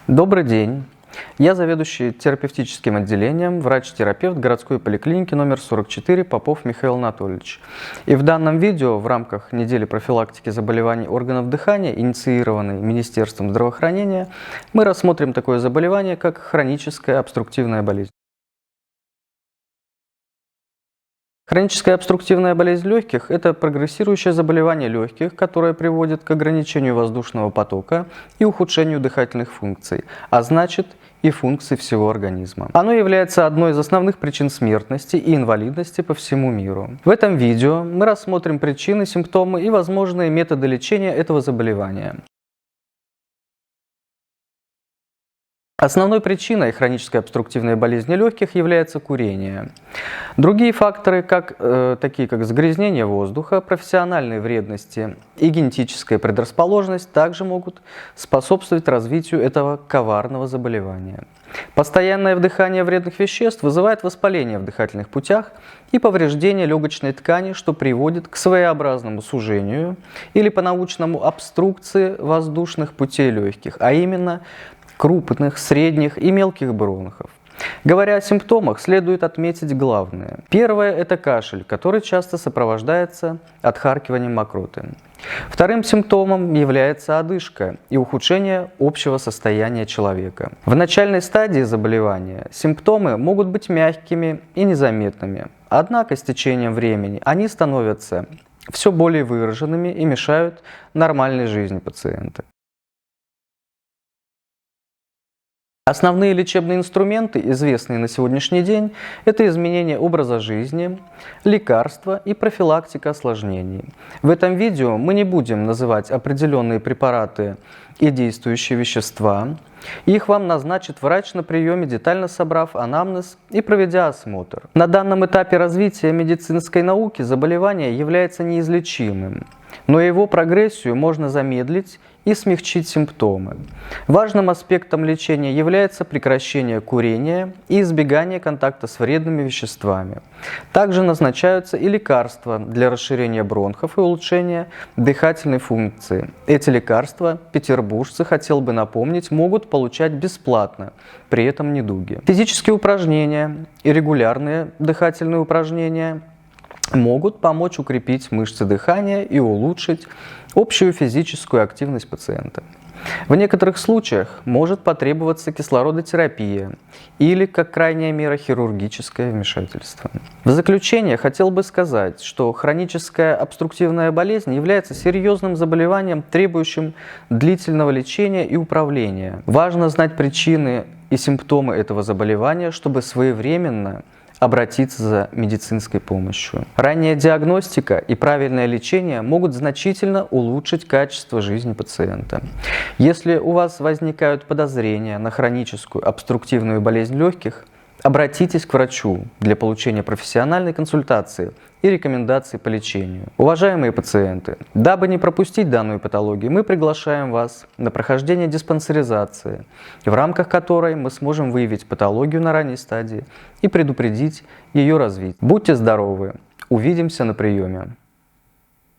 Добрый день. Я заведующий терапевтическим отделением, врач-терапевт городской поликлиники номер 44 Попов Михаил Анатольевич. И в данном видео в рамках недели профилактики заболеваний органов дыхания, инициированной Министерством здравоохранения, мы рассмотрим такое заболевание, как хроническая обструктивная болезнь. Хроническая обструктивная болезнь легких – это прогрессирующее заболевание легких, которое приводит к ограничению воздушного потока и ухудшению дыхательных функций, а значит и функций всего организма. Оно является одной из основных причин смертности и инвалидности по всему миру. В этом видео мы рассмотрим причины, симптомы и возможные методы лечения этого заболевания. Основной причиной хронической обструктивной болезни легких является курение. Другие факторы, такие как загрязнение воздуха, профессиональные вредности и генетическая предрасположенность, также могут способствовать развитию этого коварного заболевания. Постоянное вдыхание вредных веществ вызывает воспаление в дыхательных путях и повреждение легочной ткани, что приводит к своеобразному сужению или по-научному обструкции воздушных путей легких, а именно крупных, средних и мелких бронхов. Говоря о симптомах, следует отметить главное. Первое – это кашель, который часто сопровождается отхаркиванием мокроты. Вторым симптомом является одышка и ухудшение общего состояния человека. В начальной стадии заболевания симптомы могут быть мягкими и незаметными, однако с течением времени они становятся все более выраженными и мешают нормальной жизни пациента. Основные лечебные инструменты, известные на сегодняшний день, это изменение образа жизни, лекарства и профилактика осложнений. В этом видео мы не будем называть определенные препараты и действующие вещества. Их вам назначит врач на приеме, детально собрав анамнез и проведя осмотр. На данном этапе развития медицинской науки заболевание является неизлечимым, но его прогрессию можно замедлить и смягчить симптомы. Важным аспектом лечения является прекращение курения и избегание контакта с вредными веществами. Также назначаются и лекарства для расширения бронхов и улучшения дыхательной функции. Эти лекарства петербуржцы, хотел бы напомнить, могут получать бесплатно, при этом недуги. Физические упражнения и регулярные дыхательные упражнения могут помочь укрепить мышцы дыхания и улучшить общую физическую активность пациента. В некоторых случаях может потребоваться кислородотерапия или, как крайняя мера, хирургическое вмешательство. В заключение хотел бы сказать, что хроническая обструктивная болезнь является серьезным заболеванием, требующим длительного лечения и управления. Важно знать причины и симптомы этого заболевания, чтобы своевременно обратиться за медицинской помощью. Ранняя диагностика и правильное лечение могут значительно улучшить качество жизни пациента. Если у вас возникают подозрения на хроническую обструктивную болезнь легких, обратитесь к врачу для получения профессиональной консультации и рекомендаций по лечению. Уважаемые пациенты, дабы не пропустить данную патологию, мы приглашаем вас на прохождение диспансеризации, в рамках которой мы сможем выявить патологию на ранней стадии и предупредить ее развитие. Будьте здоровы! Увидимся на приеме!